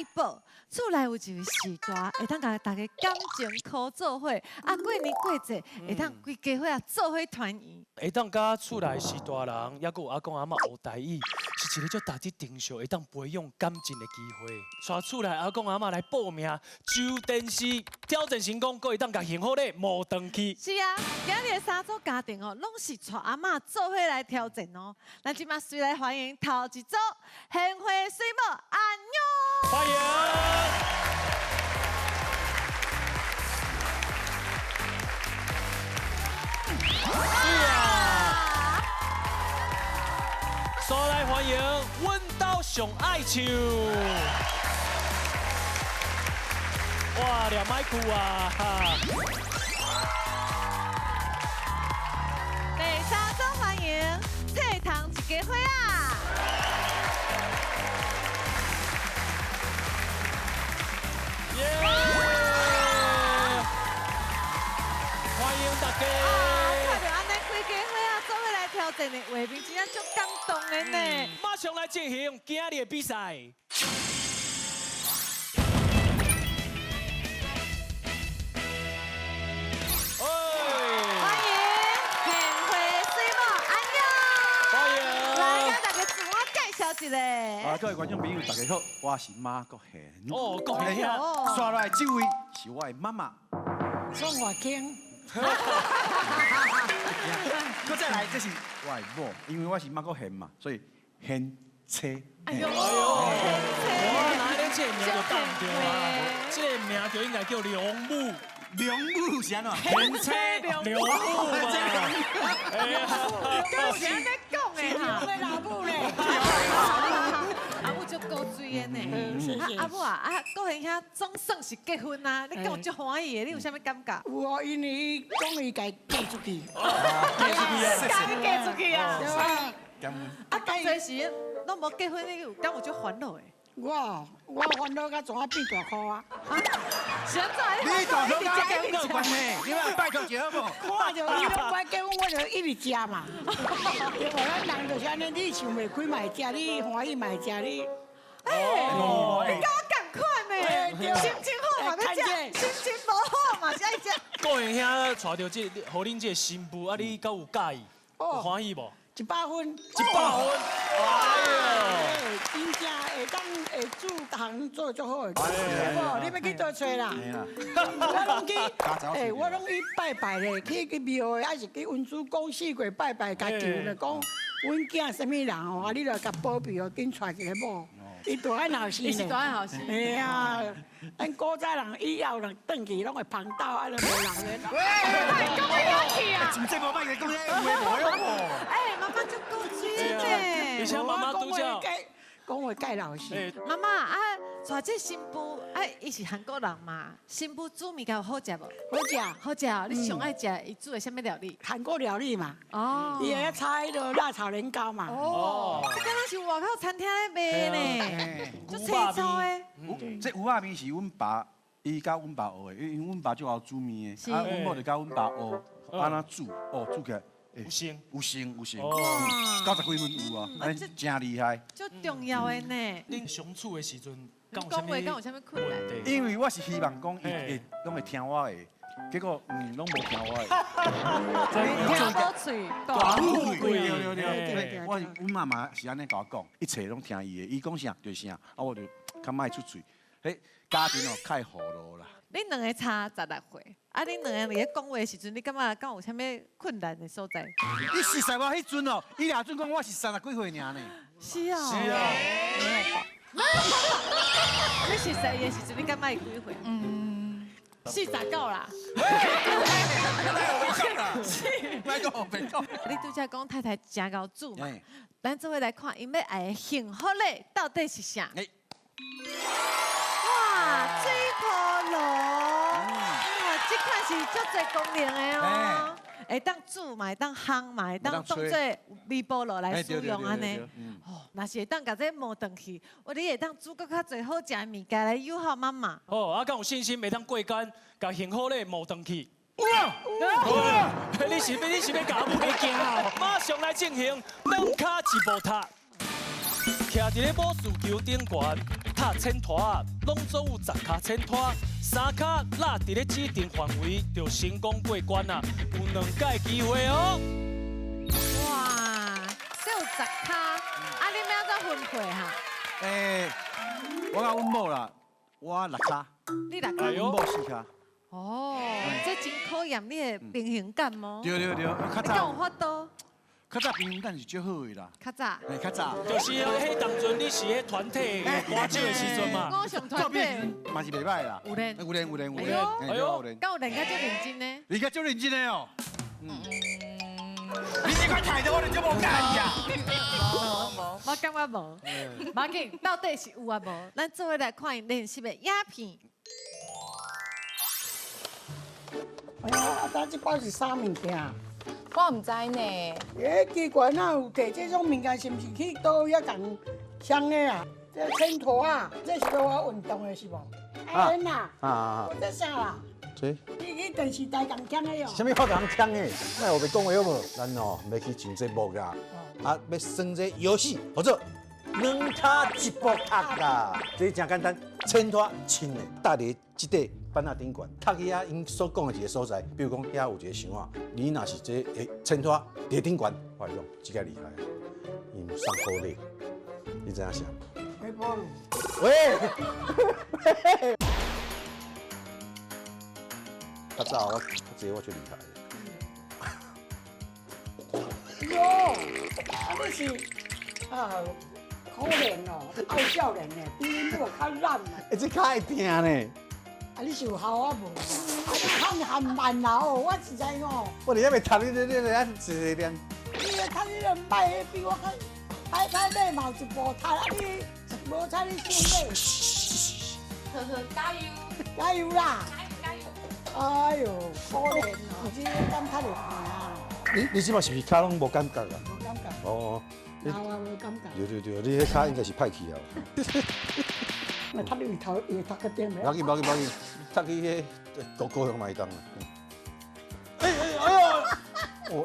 一宝，厝内有一位士大，会当甲大家感情讨做伙，啊过年过节会当规家伙啊做伙团圆。会当甲厝内是大人，抑佫有阿公阿嬷学台语，是一个足值得珍惜、会当培养感情的机会。带厝内阿公阿嬷来报名，周电视挑战成功，佫会当甲幸福礼摸回去。是啊，今日的三组家庭哦，拢是带阿嬷做伙来挑战哦。咱即马随来欢迎头一组幸福水母安妞，欢迎。 是啊，所来欢迎阮兜上爱唱。哇，连麦酷啊！第三组欢迎菜汤一家伙啊！耶！欢迎大家。 看到安尼规家伙啊，做伙来挑战的画面，真正足感动的呢。马上来进行今日的比赛。欢迎幸福水母安妞，欢迎。来，跟大家自我介绍一下。各位观众朋友，大家好，我是马国贤。哦，国贤啊！刷来这位是我的妈妈。宋华卿。 搁再来，这是我的某，因为我是马国贤嘛，所以贤妻。哎呦，哇，哪里这名就当对啊？这名就应该叫梁母。 梁母是安怎？贤妻梁母嘛。哎呀，刚是安尼讲的哈。我老母咧。阿母足高水的呢。阿母啊，国贤遐总算是结婚啊，你讲足欢喜的，你有啥物感觉？有哦，因为伊讲伊家嫁出去，嫁你嫁出去啊？对吧？感恩。啊，当初时拢无结婚，你有敢有足烦恼的？我烦恼甲怎啊变大箍啊？是安怎？你大头跟结婚有关系？你要拜托结好不？我就伊拢快结婚，我就一直食嘛。对无，咱人就是安尼，你想袂开嘛会食，你欢喜嘛会食，你。哎，你跟我同款呢，心情好嘛要食，心情无好嘛才会食。国贤兄带着这，互恁这新妇，啊，你敢有介意？有欢喜无100分。 100分！哎真正会当会煮汤做足好，对无？你要去倒找啦？我拢去，我拢去拜拜咧，去庙的，还是去文殊讲4过拜拜，甲求咧讲，阮囝什么人哦，啊，你著甲保庇哦，紧带一个某。伊大汉好心你是大汉好心。哎呀，咱古早人以后人转去拢会旁道，啊，就无人咧。哎，讲你要去啊？真正无拜个讲咧，有无用哎，妈妈足高水呢。而且妈妈拄则，讲话介老实。妈妈啊，带这新妇，啊，伊是韩国人嘛，新妇煮物件好食无？好食，好食哦，你上爱食伊煮的啥物料理？韩国料理嘛，哦。伊会炒迄个辣炒年糕嘛。哦，这敢若是外口餐厅咧卖呢，足清楚的。这有仔面是阮爸，伊教阮爸学的，因为阮爸最好煮面的，啊，阮某就教阮爸学安怎煮，哦，煮起来有声。有成有成哦，90几分有啊，哎，真厉害。足重要的呢。恁相处的时阵，讲话敢有啥物困难？因为我是希望讲伊会拢会听我的，结果拢无听我的。听无嘴，大富贵对，我阮妈妈是安尼甲我讲，一切拢听伊的，伊讲啥就是啥，啊我就较莫出嘴。迄家庭哦太和乐啦。恁两个差16岁，啊，恁两个伫咧讲话的时阵，你感觉敢有啥物困难的所在？你实在我迄阵哦，伊俩阵讲我是30几岁尔呢。是啊。是啊。你实在的时阵，你感觉伊几岁？49啦。别讲。你拄则讲太太真够煮嘛？咱做伙来看，因要爱的幸福礼到底是啥？哇，水波炉，哇，这款是足侪功能的哦，会当煮嘛，会当烘嘛，会当当做微波炉来使用安尼。哦，若是会当甲这磨断去，我你会当煮搁较侪好食的物件来友好妈妈。哦，啊，敢有信心会当过关，甲幸福礼摸断去？哇！你是要甲我袂惊哦？马上来进行，两脚一步踏。徛伫咧武士球顶悬，踏千拖啊，拢总有10卡千拖，三卡落伫咧指定范围，就成功过关啦。有2届机会哦。哇，这有10卡，啊，你们要怎分配哈？我甲阮某啦，我6卡，你6哎呦卡？阮某4卡。哦，这真考验你的平衡感哦。对，较你敢有早法度？较早平衡感是足好的啦。较早。较早。就是迄当阵你是迄团体歌手的时阵嘛。我上团队。嘛是袂歹啦。有练。有练。哎呦，敢有练甲足认真呢？你甲足认真的哦。你这款态度我就足无介意啊。我感觉无，马紧到底是有啊无？咱做伙来看因练习的鸦片。哎呀，咱这包是啥物件？我唔知呢。机关哪有摕这种物件？是毋是去倒遐共枪的啊？这牵拖啊，这是要我运动的是无？哎呐，这啥啦？这你去电视台共枪的哦？什么发人抢的？那有袂讲话好无？咱哦，要去上节目噶，啊，要算这游戏，或者2卡1步踏啦，这真简单，牵拖亲的，搭伫即块板仔顶悬，踏去遐因所讲的一个所在，比如讲遐有一个箱啊，你若是这牵拖伫顶悬，我跟你讲，这个厉害，因有上好礼，你知影啥？微波炉。喂。较早我这个我最厉害的。哟，啊你是啊，可怜哦，爱少年呢，比恁某较懒啊。这较会听呢。啊，你是有效啊无？啊，你含慢啦哦，我实在哦。我连还袂读你咱一练。你咧读你咧歹，比我较礼貌一步读，啊你无采你训练。呵呵，加油！加油啦！加油！哎呦，可怜哦，这敢较厉害啊！你即马是不是脚拢无感觉啊？无感觉。哦。有啊，无感觉。对，你迄脚应该是歹去啊。那读你头会读个点没？无要紧，读去迄高雄麦当啊。哎呦！哦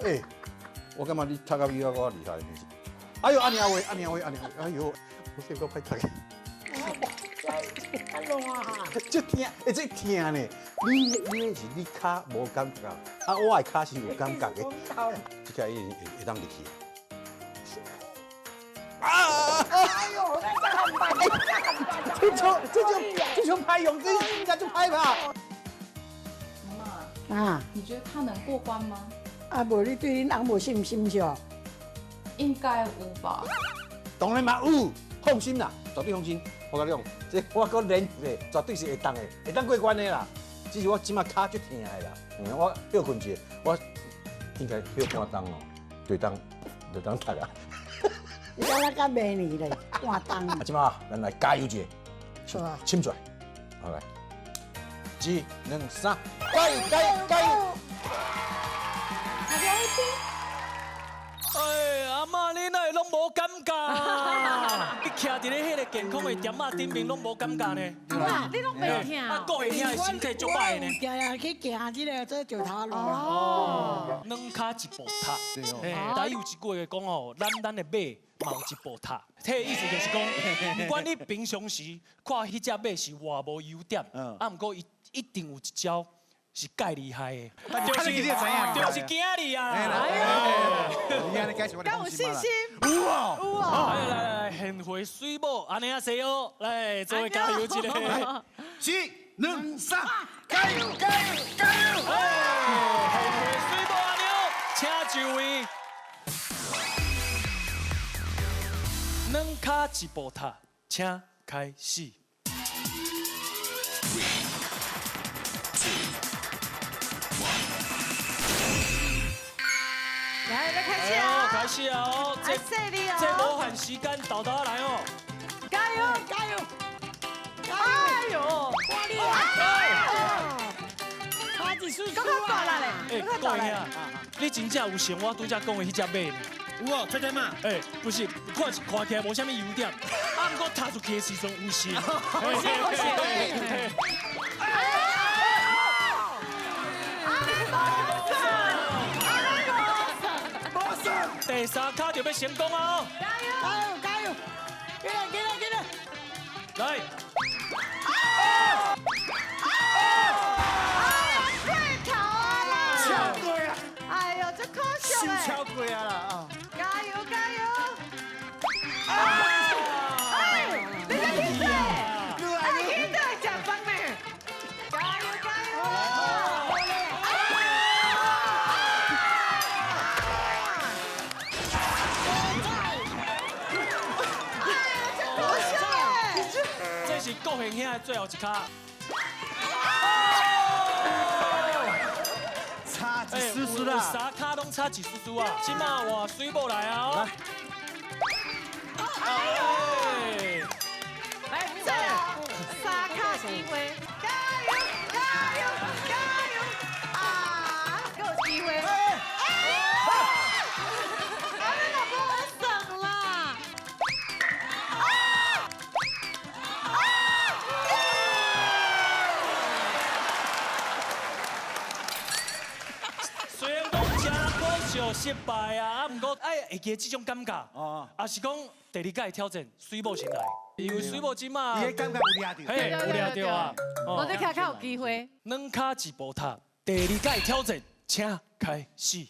我感觉你读到比我厉害。哎呦，安尼话，哎呦，我这个歹读。太long啊！这疼，这疼呢。你是你脚无感觉，啊，我的脚是有感觉的。这个会当入去。哎呦，那个很慢，这种拍用，这应该就拍吧。妈，啊你觉得他能过关吗？啊，无你对恁翁无信心是哦？应该无吧。当然嘛有，放心啦，绝对放心。我跟你讲，这我搁练的，绝对是会当过关的啦。只是我即马脚就疼的啦，我休困一下，我应该休半冬哦，就当读啊。你敢若甲明年咧，换冬。啊，即马咱来加油一下，是啊，请出来，好来，1、2、3，加油！哎，阿嬷，你哪会拢无感觉？你徛伫咧迄个健康的点仔顶面，拢无感觉呢？啊，你拢袂听啊，讲会听的身体足歹呢。行呀，去行这个这石头路啊。哦。 2卡1步踏，对哦。嘿，台语有一句话讲哦，咱的马嘛有一步踏，迄个意思就是讲，不管你平常时看迄只马是偌无优点，啊，毋过伊一定有一招是介厉害的，就是惊你啊！你安尼解释我敢有信心？有啊。有啊。来，献回水某，安尼啊，谁哦？来，做伙加油一个。1、2、3，加油！献回水某阿牛，请就位。2卡1步踏，请开始。 来，要开始啊！开始啊！哦，来势力哦！这无限时间，豆豆来哦！加油！加油！哎呦！哇你啊！差一输刚刚挂了嘞！哎，各位兄，你真正有像我拄则讲的迄只马呢？有哦，吹嘛。哎，不是，看起来无啥物优点，啊，不过踏出去的时阵有神。有神！第3卡就要成功啊！加油！起来，起来，起来！来，过头啊啦！超过啊！哎呦，这可惜心嘞！超过啊啦啊！加油加油！哎，你在听谁？哎，听到讲饭没？加油加油！这是郭恒兄的最后一卡。差一丝丝有啦。三卡拢差一丝丝啊！今嘛换水某来啊！来，哎，来，最后三卡机会，加油加油加油！啊，给我机会！你老婆我省了。虽然讲真可惜失败啊，不过哎，会记这种感觉。哦，也是讲第二届挑战水某先来，因为水某今嘛，伊个感觉有抓到。嘿，有掠到啊！我这卡卡有机会。两卡一步塔，第二届挑战，请开始。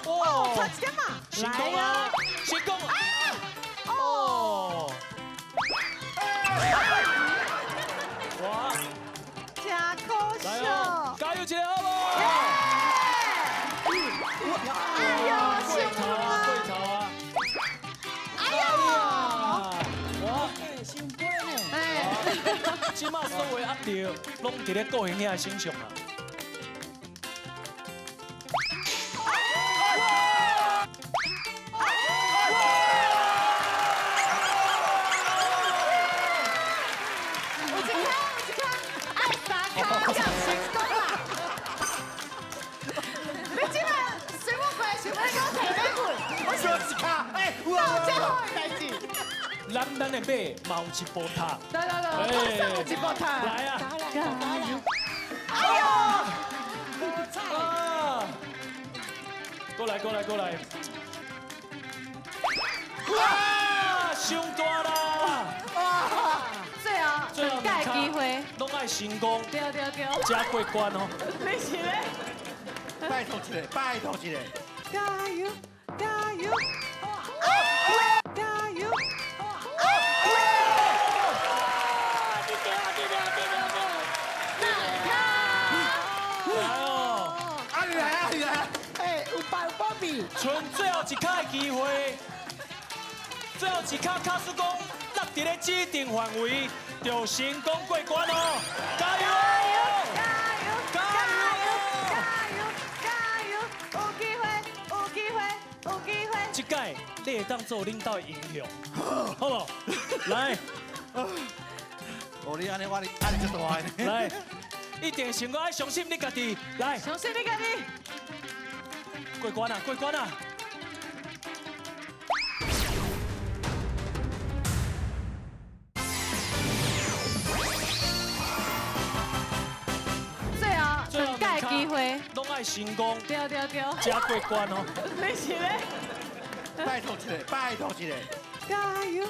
哇，差一点嘛，成功啊！成功啊！哦，哇，真可惜来哦，加油一下好不好？哎呦，过头啊，过头啊！哎呦，哇，伤杯呢。哎，即马所有压力拢伫咧个人兄身上啊！有一卡，爱三卡就成功啦！你今晚水我过来，想要给我提哪句？我说一卡，哎，到最后的代志。咱的马嘛有一步塔，来，马上有一波塔。来啊！哎呦！啊！过来！哇，伤大啦！最后两届机会，拢爱成功，对，加过关哦。你是咧？拜托一个，拜托一个。加油！加油！来哦，啊，你来！哎，有办法比。剩最后一卡的机会，最后一卡卡叔公落伫咧指定范围，就成功过关哦！加油！有机会！这届你会当做领导的英雄，好不好？来哦，你安尼，我压力足大呢。来，一定成功，爱相信你家己。来，相信你家己。过关啊！最后两届机会，拢爱成功，对，加过关哦！你是咧？拜托一个，拜托一个。加油！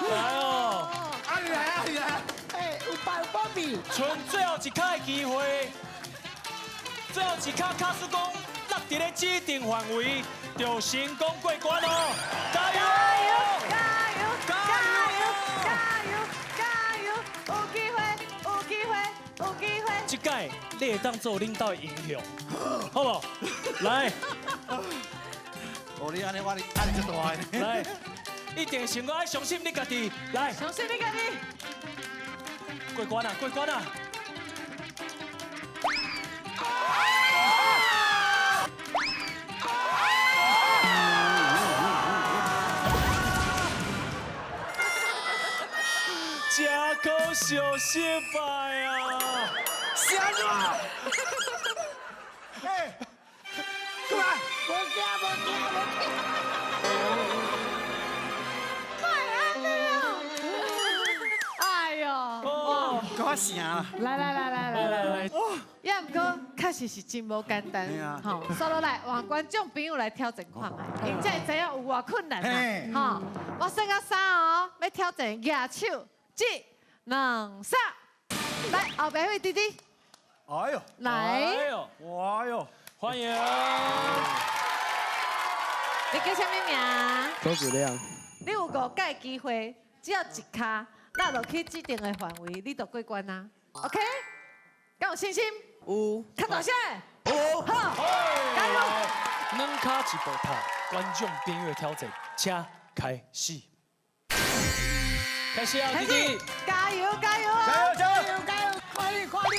来哦，啊，你来！哎，有办法比。剩最后一卡的机会，最后一卡卡叔公落伫咧指定范围，就成功过关哦！加油！有机会！这届你会当做领导的英雄，好不好？来，哦，你安尼，我压力足大呢。来，一定成功，爱相信你家己。来，相信你家己。过关啊！真可惜失败啊！是安怎？哎，过来！无惊。快安尼哦！哎呦！声啦。来，也毋过确实是真无简单嘿啊，吼，所以来换观众朋友来挑战看卖，因才会知影有偌困难嘿啊，吼，我算到3哦，要挑战举手1、2、3，来后边位弟弟哎呦，来，哎呦，哇哟，欢迎，你叫啥物名？周子亮，你有5届机会，只要一卡落落去指定的范围，你就过关啊 ，OK？ 敢有信心？有较大声的。有，好，加油！两卡一步踏，观众朋友的挑战，请开始。开始啊，弟弟！加油加油啊！加油加油！加油加油，快点快点！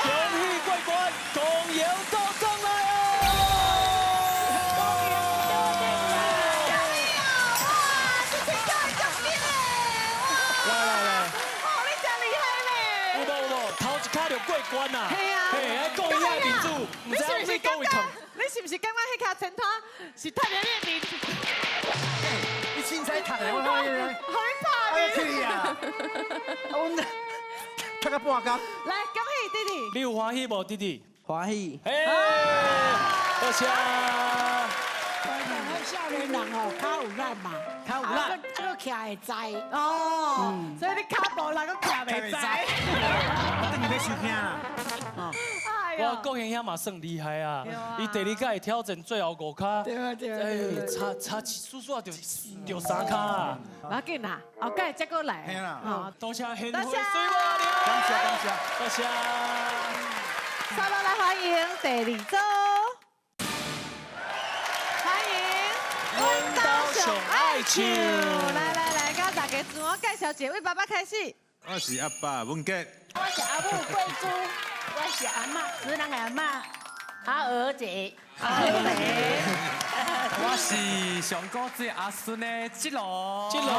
恭喜过关，共赢到上来哦！来，哦，你真厉害有咧！无？头一卡就过关啦！嘿啊嘿，爱讲一下民主，唔知道你讲一通。你是不是感觉迄卡前拖是特别练你？你凊彩读的，我看你。害怕哎呀，你。去啊！我读到半工。来，恭喜弟弟！你有欢喜无，弟弟？欢喜，嘿，多谢。少年人哦，较有力嘛，较有力这个徛会知。哦，所以你卡无人个卡袂知。我等你要收听啦。哎我国兄兄嘛算厉害啊！伊第2届会挑战最后5卡，对啊对啊哎对啊，差叔叔就3卡啊！不要紧啦，后届再过来。嘿啦哦，多谢贤惠多谢水我感谢感谢。多谢。稍后来欢迎第2组，欢迎阮兜上爱唱来，甲大家自我介绍一位爸爸开始。我是阿爸文杰，我是阿母贵珠，我是阿嬷，子人的阿嬷，阿儿姐。我是上古最阿孙的吉龙。这路哦，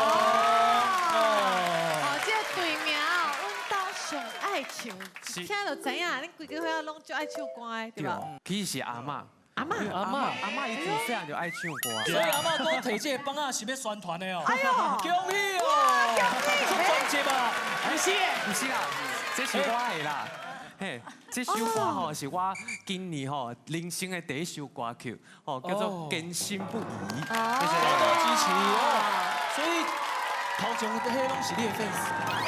这个队名哦，阮兜上爱唱，听就知影，恁规个伙仔拢就爱唱歌的，对吧？其实是阿嬷，阿嬷，阿嬷伊自细汉就爱唱歌。所以阿嬷都摕这个棒啊是要宣传的哦。哎呦恭喜哦！出专辑啊！不是，不是啦，这是我的啦。嘿，这首歌吼是我今年吼人生的第1首歌曲，吼叫做《坚信不移》。多多支持哦。所以头前迄拢是你的粉丝。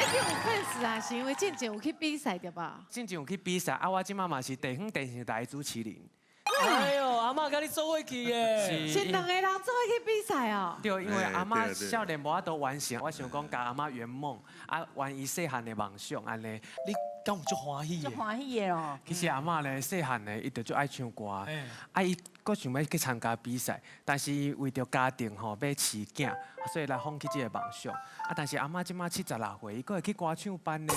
一定有粉丝啊，是因为之前有去比赛对吧？之前有去比赛，啊，我即马嘛是地方电视台主持人。哎呦，阿嬷甲你做伙去耶！是2个人做伙去比赛哦。对，因为阿嬷少年无法度完成，我想讲甲阿嬷圆梦，啊，完伊细汉的梦想安尼。你敢有足欢喜的？就欢喜的哦。其实阿嬷咧细汉咧，伊就足爱唱歌，嘿啊伊佫想要去参加比赛，但是伊为着家庭吼要饲囝，所以来放弃这个梦想。啊，但是阿嬷即马76岁，伊佫会去歌唱班呢，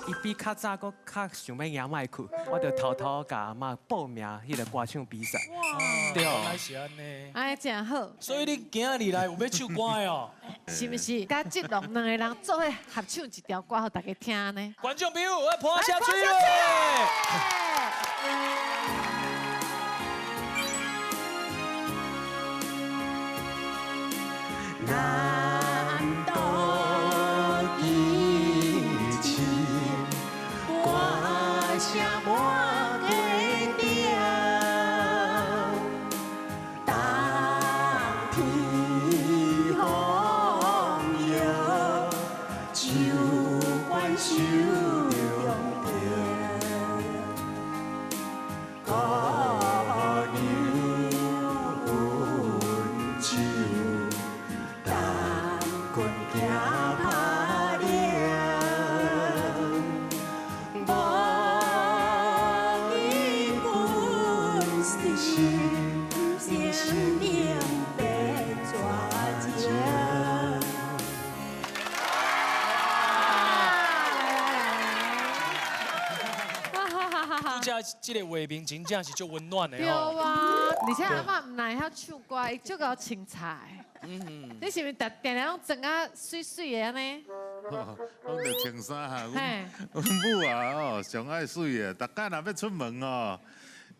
伊比较早佫较想要赢麦去，我就偷偷甲阿嬷报名迄个歌唱比赛。对原来是安尼。哎，真好，所以你今日来有要唱歌的哦？是不是？甲吉龙2个人做伙合唱一条歌，互大家听呢？观众朋友，我泼下去下了。南岛一起歌声满个调，当天风摇，酒馆手中调，歌牛温酒。棍行拍了，无伊本是生命被抓紧。这个画面真正是足温暖的对哦。啊，而且阿嬷唔来遐唱歌，伊足够青菜。你是毋是定定拢装啊水水的安尼？我着穿衫哈，嘿阮母啊哦，上爱水的，逐间若要出门哦，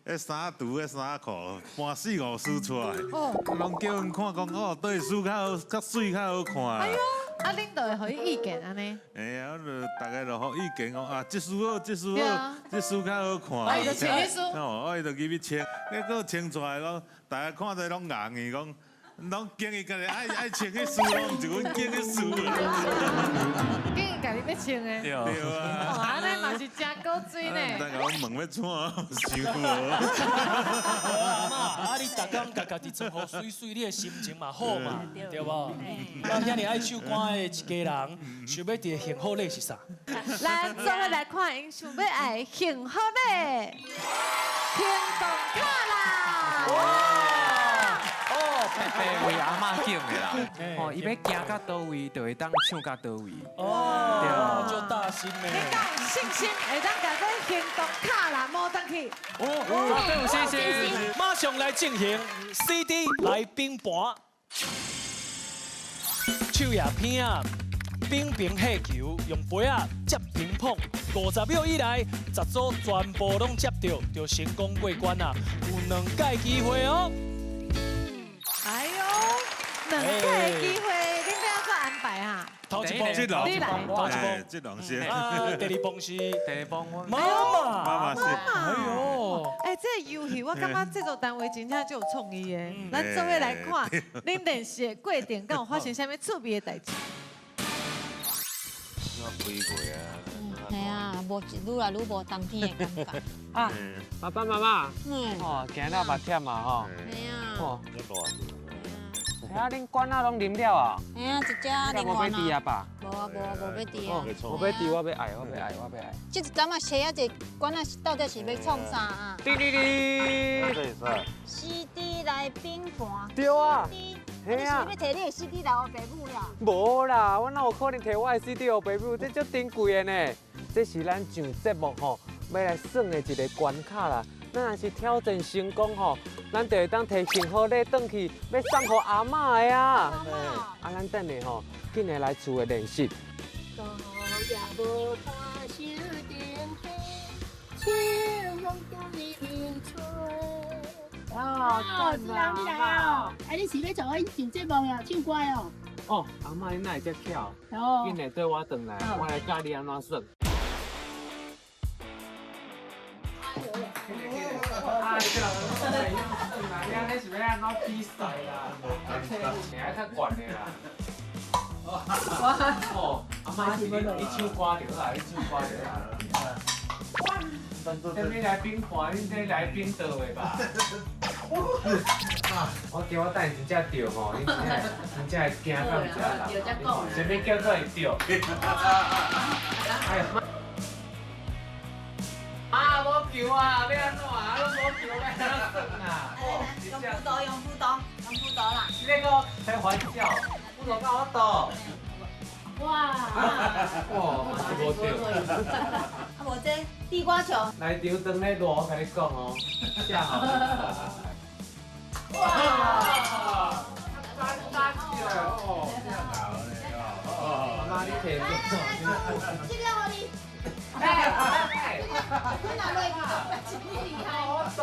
迄衫除迄衫裤，搬4、5丝出来，拢叫阮看讲哦，对输较好，较水较好看。哎呦，啊，恁就会给伊意见安尼。哎呀，我就大概就好意见讲啊，这书好，这书好，这书较好看。啊，伊就穿迄书。哦，我伊就入去穿，结果穿出来讲，大家看在拢硬去讲。拢建议家己爱穿迄书咯，毋是阮建迄书啦。建议家己要穿的。对啊。哦，安尼嘛是真高水呢。等下我问要怎啊？想无。阿妈，啊你逐工家己做好水水，你的心情嘛好嘛，对无？咱遐尼爱唱歌的一家人，想要伫的幸福礼是啥？来，做伙来看因想要爱幸福礼，行动卡啦。白白为阿嬷敬的啦，哦，伊要行到倒位，就会当唱到倒位。哦，就大心呢。你敢有信心会当把这行动卡啦摸转去？哦，有信心。马上来进行 CD 来冰盘，手也片啊，冰冰气球用杯啊接乒乓，50秒以内10组全部拢接到，就成功过关啊！有2届机会哦。哎呦，2届机会，恁要怎安排啊？头一棒，这头一棒，这两先。啊，第2棒是第2棒我妈妈是。哎呦，哎，这个游戏我感觉制作单位真正就有创意的。咱做伙来看，恁练习的过程，敢有发生啥物趣味的代志？我飞过啊。系啊，无愈来愈无冬天的感觉。啊，爸爸妈妈，嗯，哦，今日目忝嘛吼。系啊。哦。啊，恁管仔拢啉了啊？系啊，一只啉无要滴啊爸？无啊，无要滴啊。无要滴，我要爱。即一阵啊，写啊一管仔到底是要创啥啊？滴滴滴。这是啥？CD 来冰盘。对啊。你是要摕你的 CD 来互爸母啦？无啦，我哪有可能摕我的 CD 互爸母？这足珍贵的呢。这是咱上节目吼要来耍的一个关卡啦。咱若是挑战成功吼，咱就会当摕幸福礼转去，要送给阿嬷的啊。啊，咱等下吼，紧来厝的练习。哦，是啊，你来啊！哎，你是要做我上节目呀，唱歌哦。哦，阿嬷你哪会遮巧？哦。紧来对我转来，我来教你安怎耍。啊，对啦，你安尼是要安怎比赛啦？你爱较悬的啦。哦，阿嬷是你唱歌着啦，你唱歌着啦。这边来冰盘，你这来冰倒的吧？我叫我等真正着吼，你真正会惊到唔知啦。啥物叫做会着？哎呀妈！啊，无球啊，要安怎啊？拢无球要安怎算啊？用斧刀啦！你那个开玩笑，斧刀教我倒。哇！哇，是无着。啊，无这地瓜球。来场当咧热，我甲你讲哦，下好。哇！三球哦，这样搞嘞哦。妈妈，你摕这这个我你。哎，你哪位啊？你厉害。我走。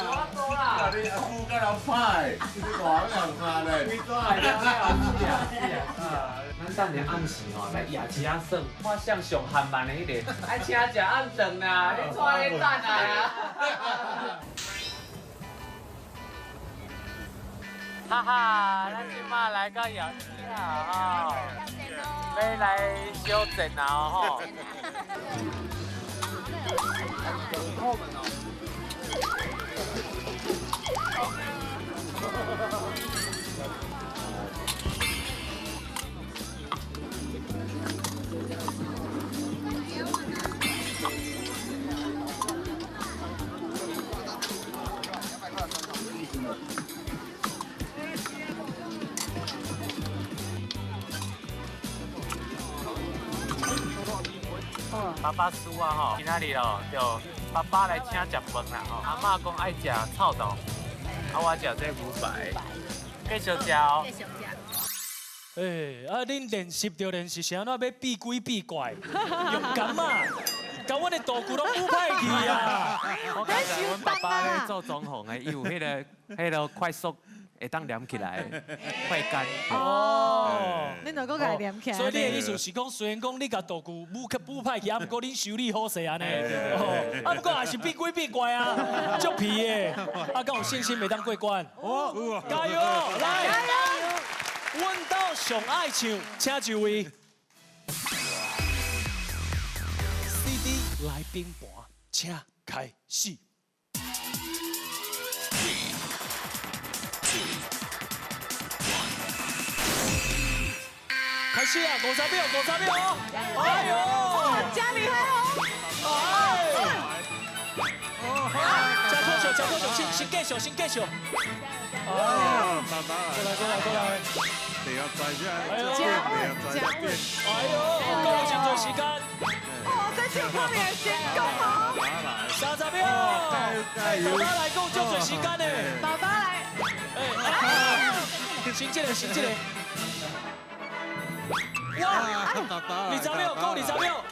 我走啦！你阿夫甲人歹，你大人看咧。你走来，咱等下暗时吼来夜市啊耍，我向上汉慢的迄个，爱请食暗顿啦，你带你等来啊！哈哈，咱即马来到夜市啊吼，要来小镇啊吼。爸爸输啊吼，今仔日哦，就爸爸来请食饭啦吼。阿嬷讲爱食臭豆，啊我食这牛排，继续食哦。继续食。哎，啊，恁练习就练习，是安怎要避鬼避怪，用感啊，甲阮的道具拢污歹去啊！我刚才阮爸爸咧做装潢的，伊有迄个快速会当连起来的快干。哦，恁就搁甲连起来。所以你的意思是讲，虽然讲你甲道具污歹去，啊，不过恁修理好势安尼，啊，不过也是变鬼变怪啊，足皮的，啊，敢有信心袂当过关？哦，加油！来，加油！阮兜上爱唱，请就位。CD 来冰盘，请开始。开始啊！50秒，50秒哦！哎呦，加厉害哦！加快手，加快手，先继续，先继续。哦，过来，第二再下，加稳。哎呦，够了，真多时间。哦，这就看你的成功哦。30秒，爸爸来够足多时间呢。爸爸来。先这个。哇！20秒，够20秒！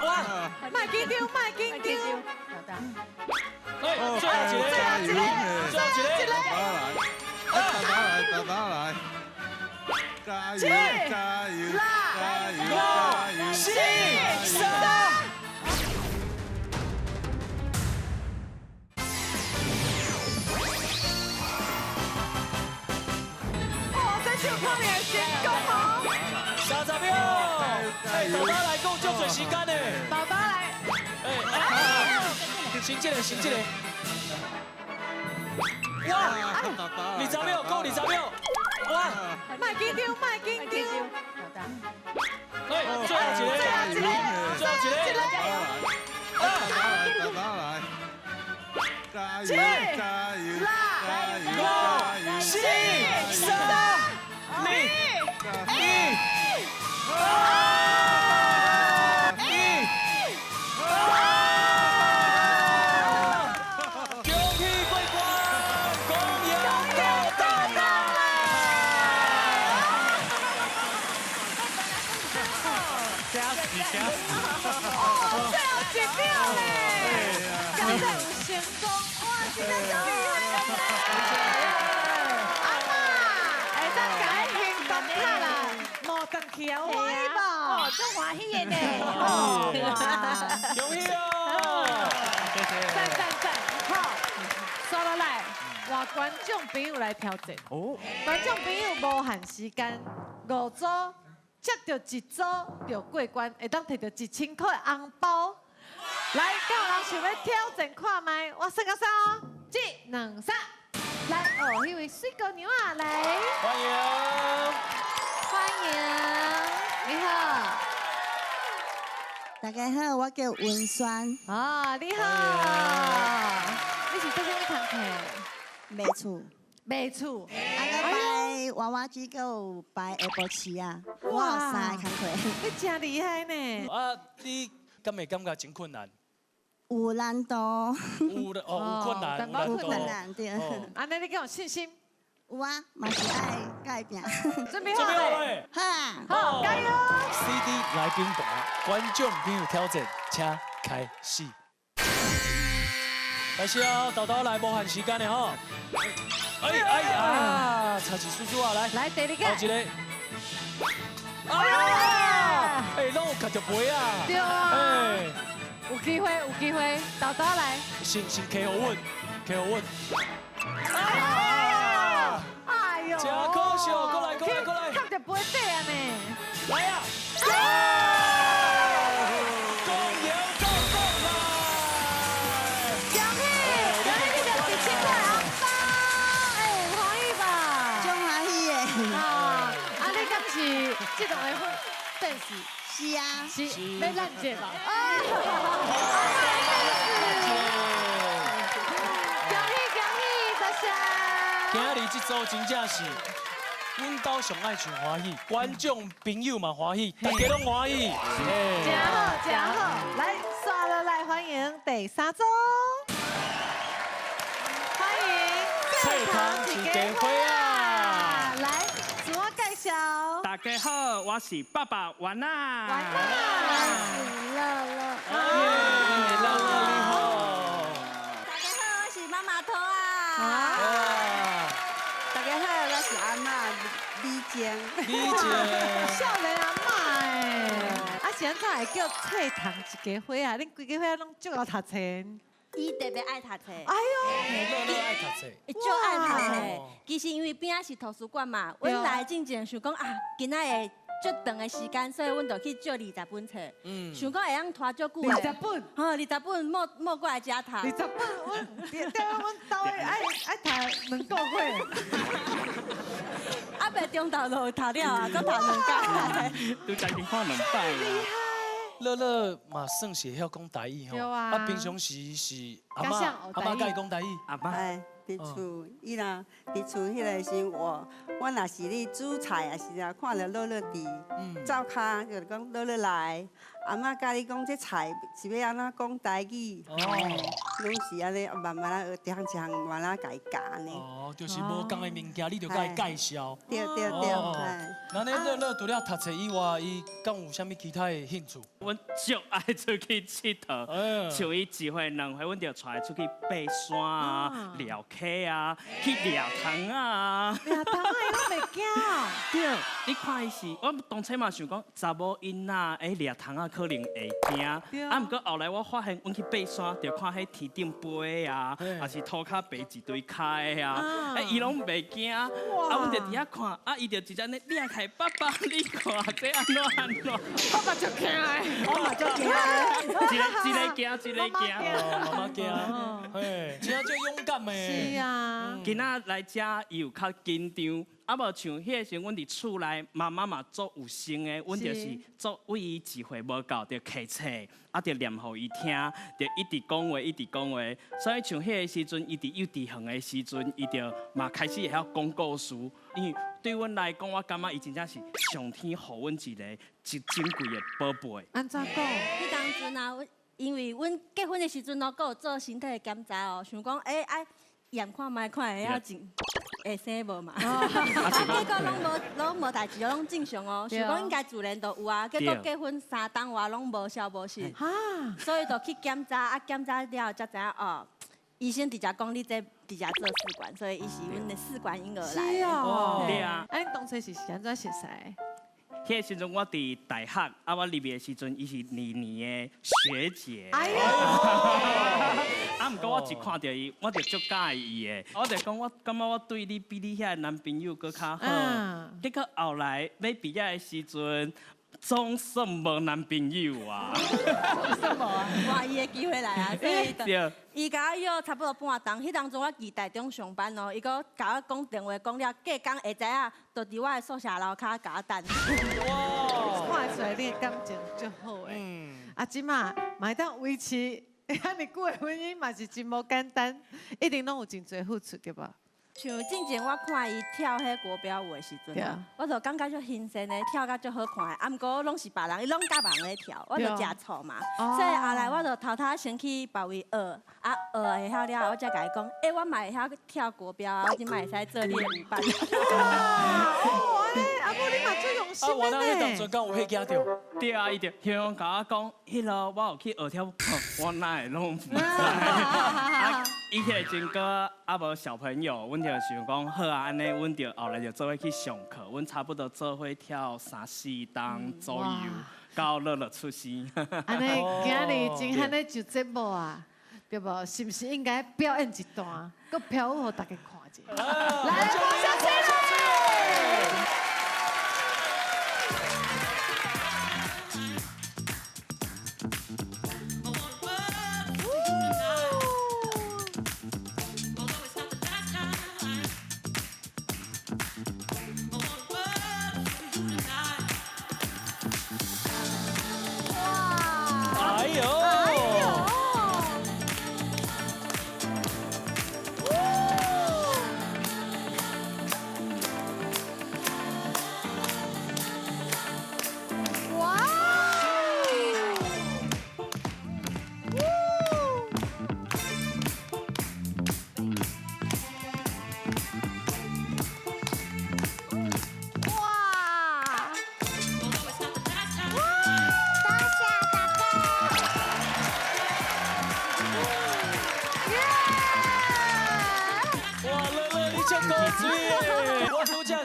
哇！卖紧张。哎，最后一个，爸爸来，加油！ 5、4、3。哦，这就看你的成功哦。 30秒，哎，爸爸来够足多时间呢。爸爸来，先这个。哇！20秒，够20秒。哇！卖紧张。哎，最后一个。爸爸来，加油！5、4、3、2、1。 恭喜过关，恭喜到达！加时！哦，最后1秒嘞！刚才有成功，哇，真的就厉害了！阿妈，会当改行动卡啦，莫登去啊，欢喜吧？哦，真欢喜的呢！恭喜哦！赞，好，刷落来，换观众朋友来挑战。哦，观众朋友无限时间，5组接到1组就过关，会当摕到1000块的红包。来，敢有人想要挑战看卖？我算个3哦，1、2、3，来哦，迄位水姑娘啊，来，欢迎。 你好，大家好，我叫文酸。啊，你好，你是做啥物工课？卖厝。卖厝。摆娃娃机，有摆下晡市啊。我有3个工课。你真厉害呢。啊，你敢会感觉真困难？有难度。有困难，有困难对。安尼你敢有信心？ 有啊，嘛是爱改变。准备好未？好，加油 ！CD 来宾盘，观众朋友挑战，请开始。开始啊，豆豆来，无限时间的吼。差一叔叔啊，来第二个。后一个。啊！拢有夹着杯啊。对啊。有机会，豆豆来。先客好稳，客好稳。哎呦！真可惜，过来！看着不会对啊呢。来呀！恭喜到来！恭喜你就1000块红包，欢喜吧？真欢喜的。啊，你敢是这种的粉丝？是啊。是要咱接吧？今日这组真正是，阮兜上爱唱欢喜，观众朋友嘛欢喜，大家拢欢喜。真好，来刷落来欢迎第3组，欢迎菜汤一家伙啊！来，自我介绍。大家好，我是爸爸完啦。完啦，乐乐。乐乐你好。大家好，我是妈妈头啊。大家好，我是阿嬷李静。李静，少年阿嬷哎，啊是安怎会叫册堂一家伙啊？恁规家伙拢足爱读册。伊特别爱读册。哎呦，乐乐爱读册，就爱读册。其实因为边仔是图书馆嘛，阮来进前想讲啊，今仔会足长的时间，所以阮就去借20本册。想讲会晓拖足久的。20本。好，20本莫过来遮读。20本，阮兜的爱读2个月。啊，袂中昼就读了啊，搁读2届。都家己看2摆。乐乐嘛算是会晓讲台语吼。对啊。啊，平常时是阿嬷甲伊讲台语。阿嬷。哎，伫厝，伊若伫厝迄个时，我若是咧煮菜啊，是啊，看到乐乐伫灶骹，就是讲乐乐来，阿嬷教你讲这菜是要安怎讲台语，拢是安尼慢慢啊学，一项慢慢家己教呢。哦，就是无讲的物件，你就甲伊介绍。对对对，哎。那乐乐除了读册以外，伊敢有啥物其他的兴趣？阮足爱出去佚佗，像伊1回2回，阮就带出去爬山啊、撩溪啊、去掠虫啊。掠虫啊，伊拢袂惊。对，你看伊是，我当初嘛想讲，查某囡仔掠虫啊，可能会惊。啊，毋过后来我发现，阮去爬山，就看迄天顶飞啊，还是涂骹爬一堆开的啊，伊拢袂惊。啊，阮就伫遐看，啊，伊就直接咧掠开，爸爸，你看这安怎安怎？爸爸就惊的。我嘛足惊的，一个惊，一个惊，妈妈惊，嘿，真正最勇敢的。是啊，今仔来遮伊有较紧张，啊无像迄个时阮伫厝内，妈妈嘛足有心的，阮就是足为伊机会无够，就摕册，啊就念互伊听，就一直讲话，一直讲话。所以像迄个时阵，伊伫幼稚园的时阵，伊就嘛开始会晓讲故事，因为对阮来讲，我感觉伊真正是上天互阮一个珍贵的宝贝。安怎讲？迄当阵啊，因为阮结婚的时阵哦，阁有做身体的检查哦，想讲爱验看卖看会晓会生无嘛？结果拢无代志，拢正常哦。想讲应该自然都有啊，结果结婚3当外拢无消无息，所以就去检查，啊检查了后才知影哦。医生直接讲你这直接做试管，所以伊是阮的试管婴儿来。是哦。对啊。啊，恁当初是安怎熟识？迄个时阵我伫大学，啊我入的时阵伊是2年的学姐。哎呦！啊，毋过我一看到伊，我就足介意伊的，我就讲我感觉我对你比你遐男朋友搁较好。结果后来要毕业的时阵。总算无男朋友啊！算无啊，换伊的机会来啊！所以伊甲我约差不多半冬，迄当中我伫台中上班哦，伊搁甲我讲电话讲了，隔工会知影，就伫我的宿舍楼骹甲我等。哇！看出来你的感情足好诶。啊，即马嘛当维持遐尼久的婚姻嘛是真无简单，一定拢有真侪付出对吧？像之前我看伊跳迄国标舞的时阵，我就感觉足新鲜的，跳甲足好看的。啊，毋过拢是别人，伊拢甲别人咧跳，我就真错嘛。所以后来我就偷偷先去别位学，啊学会晓了，我才甲伊讲，我嘛会晓跳国标啊，我即摆会使做你的舞伴。哇！安尼，阿母你嘛最用心的呢。啊，我那当阵敢有迄惊着？对啊，伊就向甲我讲，迄落我有去学跳，我哪会拢唔知。啊，伊迄个阵个啊无小朋友，阮就想讲好啊，安尼阮就后来就做伙去上课，阮差不多做伙跳3、4档左右，到乐乐出生。安尼今日真罕咧就节目啊，对无？是不是应该表演一段，佮跳舞互大家看者？来，小青来。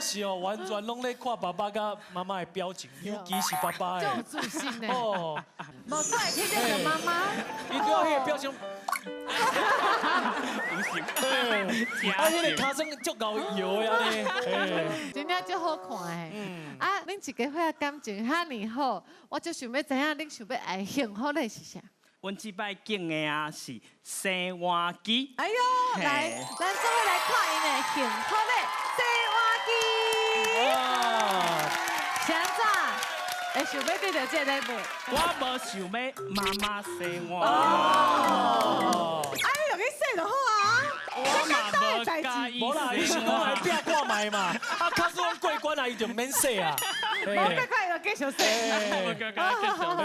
是哦，完全拢咧看爸爸甲妈妈的表情，尤其是爸爸的。就有自信的。哦，无过来去这个妈妈，伊对我迄个表情，对，啊，迄个尻川足够摇的安尼，真正足好看的。啊，恁一家伙感情遐尼好，我就想要知影恁想要爱幸福的是啥？阮即摆敬的啊是生活机。哎呦，来，咱做伙来看因的幸福的生活机。哇！现在会想要对着这个礼物？我无想要妈妈生我。哦。啊，你就去洗就好啊。我嘛无介意。无啦，你想讲来拼看卖嘛？啊，假使讲过关啊，伊就免洗啊。无过关就继续洗。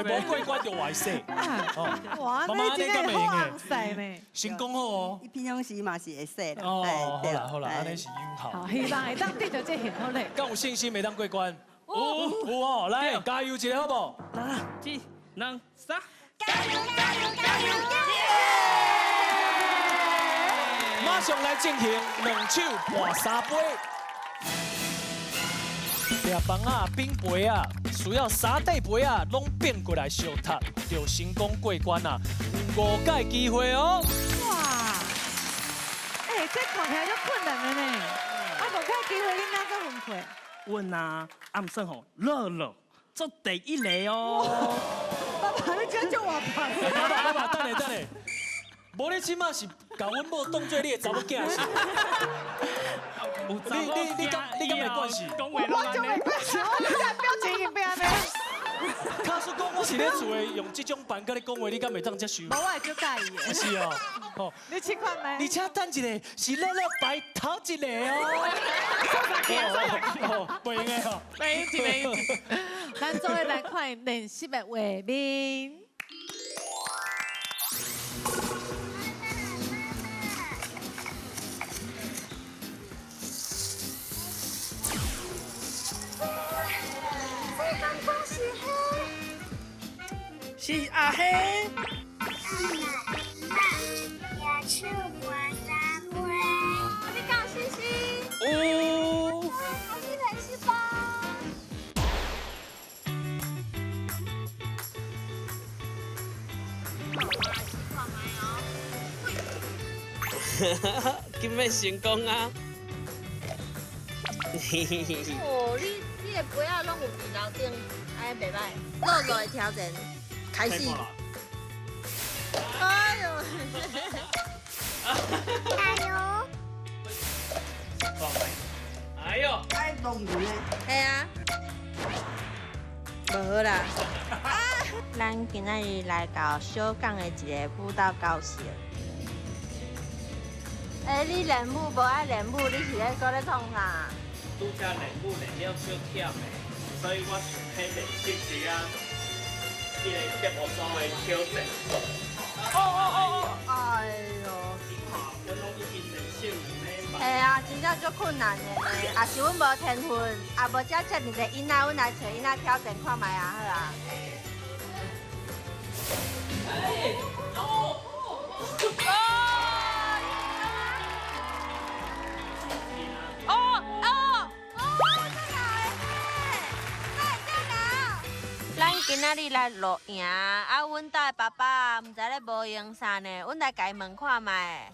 无过关就外洗。哇，你真个好红洗呢。先讲好哦。伊平常时嘛是会洗啦。哦，好啦好啦，安尼是友好。好，希望会当对着这幸福嘞。敢有信心袂当过关？有哦，来加油一个好不好？1、2、3，加油加油加油！马上来进行两手盘3杯。抓饭啊、冰杯啊，需要3块杯啊，拢变过来烧塔，就成功过关啊！5届机会哦。哇！哎，这看起来就困难的呢。啊，5届机会恁哪个分配？阮啊，暗算吼，乐乐做第一个哦。爸爸，你真叫我爸爸，等下。无你即马是甲阮某当做你的查某囝是？你敢袂关系？我就袂关系，我你看表情应变呢。卡叔讲我是咧厝的，用这种办甲你讲话，你敢袂当接受？无，我会足介意的。是哦，哦，你试看没？而且等一下是乐乐排头一个哦。袂用的哦，袂用。咱做伙来看练习的画面。是阿黑。你讲星星。哦。你练习吧。今要成功啊！哦，你的杯仔拢有伫楼顶，哎，袂歹。乐乐的挑战开始。哎呦！加油！哎呦！爱动人嘞。系啊。无好啦。咱今仔日来到小港的一个舞蹈教室。哎，你练舞无爱练舞，你是咧搁咧创啥？拄则练舞练了小忝的，所以我想去练习一下这个节目中的挑战。哎呦！你看，我拢已经练习2年嘛。系啊，真正足困难的呢，也是阮无天分，也无遮尔个囡仔，阮来找囡仔挑战看卖也好啊。咱今仔日来录影，啊，阮家的爸爸毋知咧无用啥呢，阮来家问看卖。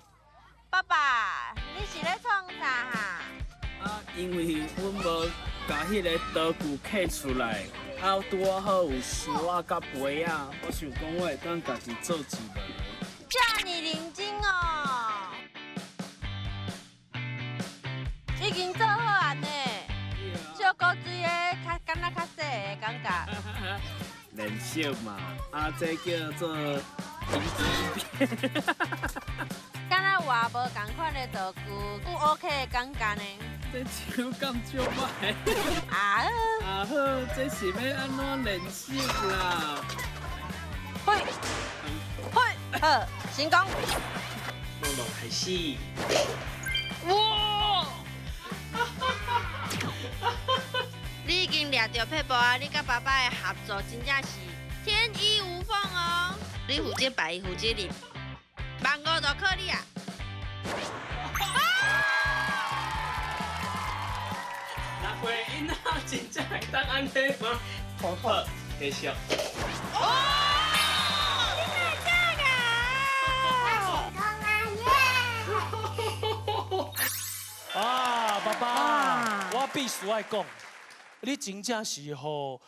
爸爸，你是咧创啥哈？啊，因为阮无甲迄个道具摕出来，啊，拄好有箱仔甲杯仔，我想讲我会当家己做一个。遮尔认真哦，已经做好啊呢。小古水的，敢若较细的感觉。练习嘛，啊，这叫做平时变。敢若话无同款的道具，有 OK 的感觉呢。这手感足歹。啊好，这是要安怎练习啦？嘿，好，成功。梦梦开始。哇！你已经掠到撇步啊！你甲爸爸的合作真正是天衣无缝哦。你负责摆，伊负责立，1500就靠你啊！来回囡仔真正会当安尼吗？好，继续。啊，爸爸，我必须爱讲，你真正是互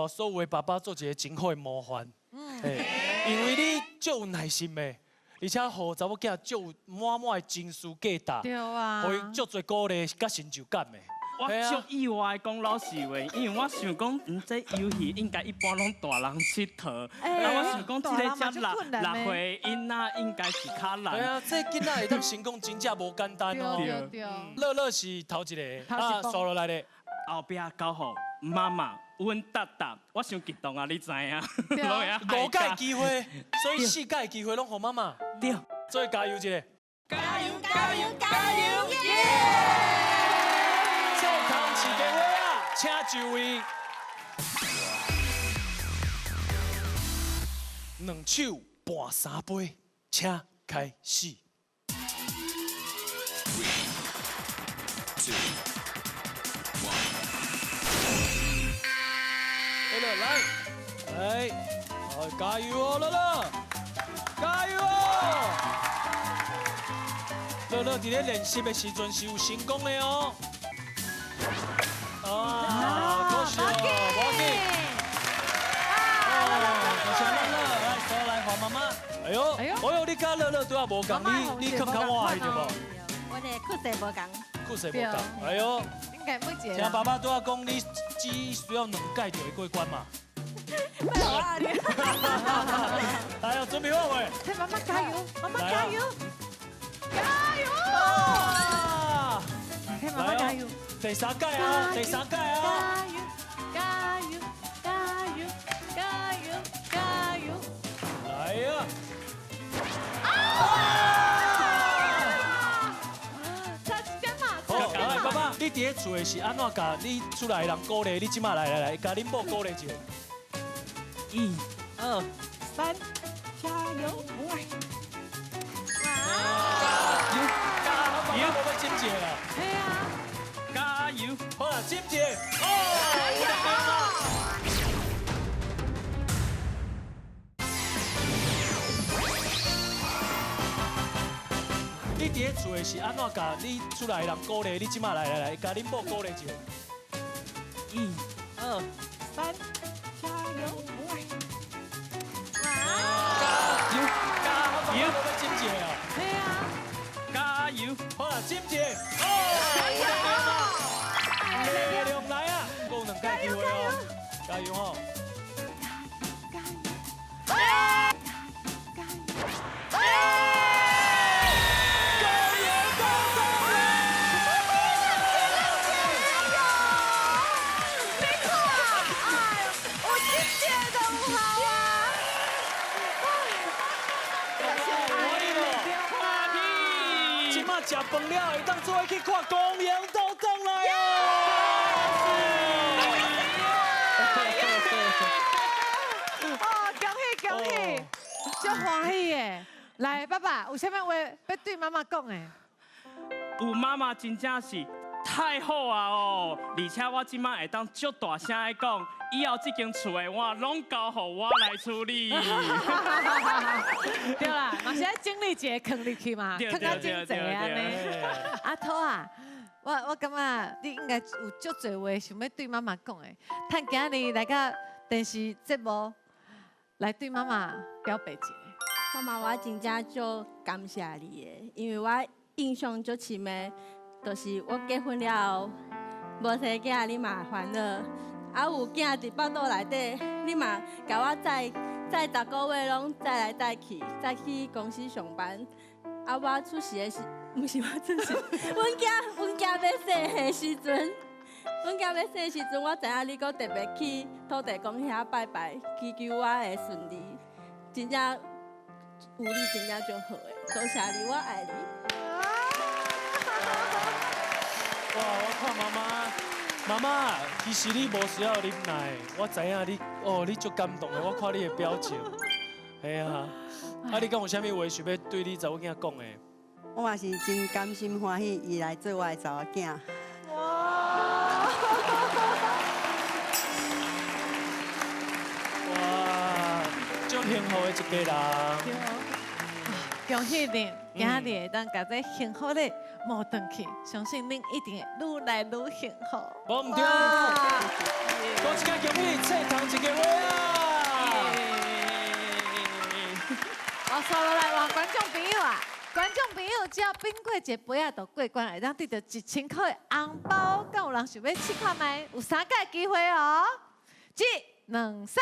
所有的爸爸做一个真好的模范。因为你足有耐心的，而且互查某囝足满满的情绪价值，对啊，互伊足侪鼓励甲成就感的。我足意外讲老实话，因为我想讲，这游戏应该一般拢大人佚佗，我想讲这个才6岁囡仔应该是较难。对啊，这囡仔会当成功真正无简单哦。对。乐乐是头一个，啊，数落来的，后壁交互妈妈稳答答，我伤激动啊，你知影？ 5届机会，所以4届机会拢互妈妈。对，所以加油一个。加油！加油！加油！耶！这堂市的话啊，请就位。2手半3杯，请开始。乐乐来，加油哦，乐乐，加油哦！乐乐伫咧练习的时阵是有成功的哦。可惜哦，无要紧。感谢乐乐，来，手来还妈妈。哎呦，你甲乐乐对啊无共，你较晚对无？我的酷势无共。酷势无共，哎呦。应该每一个。听爸爸对我讲，你只需要2届就会过关嘛。来哦，准备好未？替妈妈加油，妈妈加油，加油！替妈妈加油。第3届啊，第3届啊！加油，加油，加油，加油！来呀！差一点嘛，好，来，爸爸，你伫咧厝的是安怎甲你厝内人鼓励？你即马来，甲恁某鼓励一下。1、2、3，加油！加油！我要尖叫啦！对啊，加油！好啦，尖叫！有力量啦！你伫咧厝的是安怎甲你厝内人鼓励？你即马来，甲恁某鼓励一下。1、2、3，加油！加油！我要尖叫啦！对啊，加油！好啦，尖叫！有力量啦！力量来啊！够2届机会哦，加油哦！食饭了，会当做伙去看公园斗争来哦！恭喜，足欢喜的。来，爸爸，有啥物话要对妈妈讲的？有妈妈真正是太好啊哦！而且我即摆会当足大声的讲，以后这间厝的碗拢交互我来处理。对啦，嘛是爱整理一个坑入去嘛，坑较真济安尼。阿土啊，我感觉你应该有足侪话想要对妈妈讲的。趁今日来到电视节目来对妈妈表白一下。妈妈，我真正足感谢你的，因为我印象足深的，就是我结婚了后，无生囝，你嘛烦恼；啊有囝伫腹肚内底，你嘛甲我载10个月拢载来载去，再去公司上班。啊，我出事的时，毋是我出事，阮囝要生的时阵，我知影你搁特别去土地公遐拜拜，祈求我会顺利，真正。有你真正就好诶，多谢你，我爱你。哇！我看妈妈，其实你无需要忍耐，我知影你足感动的，我看你的表情。系啊，你敢有啥物话想要对你查某囝讲的？我嘛是真甘心欢喜，伊来做我的查某囝。哇！幸福的一个人。恭喜你，今日会当把这幸福的摸回去，相信恁一定会愈来愈幸福。无唔对，多一个恭喜，切糖一个花啊！我刷落来换观众朋友啊！观众朋友只要冰过一个杯啊，就过关，会当得到1000块的红包。敢有人想要试看卖？有3个机会哦！1、2、3，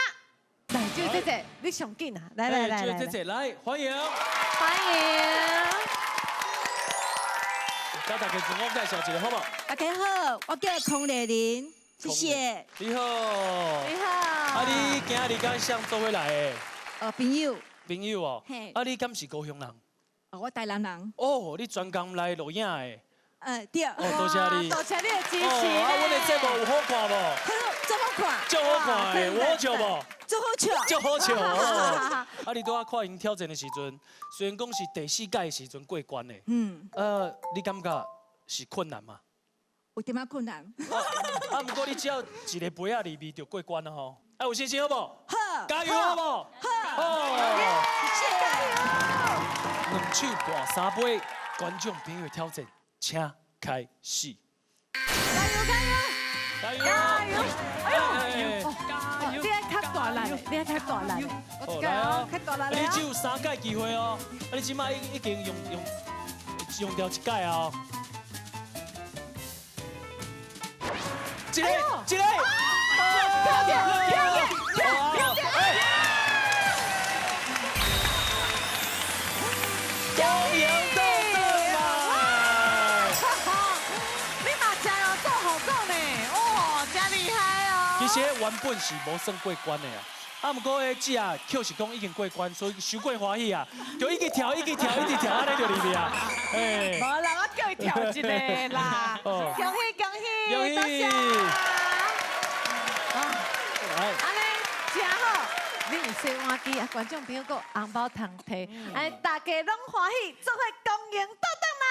来，就姐姐，你上紧啊！来，就姐姐来，欢迎。欢迎。甲大家自我介绍一下好不好？大家好，我叫孔丽玲，谢谢。你好。你好。啊，你今日敢想做伙来的？朋友。朋友哦。嘿。啊，你敢是高雄人？我台南人。哦，你专工来录影的。对。哦，多谢你。多谢你的支持。啊，阮的节目有好看无？真好看。就好看的，有好笑无？就好笑。就好笑哦。啊，你拄仔看因挑战的时阵，虽然讲是第4届的时阵过关的。你感觉是困难吗？有点仔困难。啊，不过你只要一个杯仔里面就过关了吼。哎，有信心好不？好。加油好不？好。谢谢。加油。 2手大3杯，观众朋友挑战，请开始。加油！加油！加油！哎呦！你爱较大力，你爱较大力。好来啊！较大力。你只有3届机会哦，啊，你即摆已经用掉1届啊。一个。恭迎豆豆来！你嘛真有做好讲呢，哦，真厉害哦！其实原本是无算过关的啊，啊，不过迄只啊，Q 是讲已经过关，所以收过欢喜啊，就一直跳，安尼就入去啊。哎，无啦，我叫伊跳一个啦，恭喜！多谢！来，安尼真好。 你有洗碗机啊，观众朋友个红包通摕，哎，大家拢欢喜，做伙恭迎倒转来！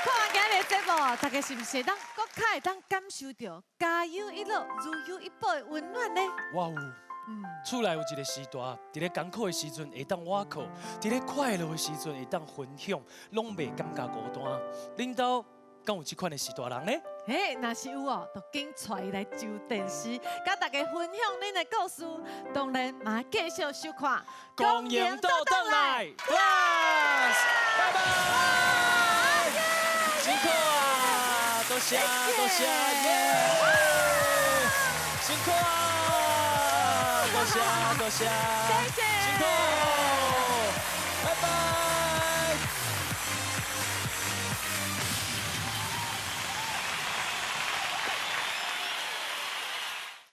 看完今日的节目，大家是不是当搁较会当感受到家有一乐，如有一宝的温暖呢？哇有，厝内有一个时代，伫咧艰苦的时阵会当倚靠，伫咧快乐的时阵会当分享，拢袂感觉孤单。恁兜敢有这款的时代人呢？ 嘿，若是有哦，就紧带伊来上电视，甲大家分享恁的故事。当然，嘛继续收看《恭迎倒转来》，Plus， 拜拜，辛苦啊，多谢，辛苦啊，多谢，辛苦，拜拜。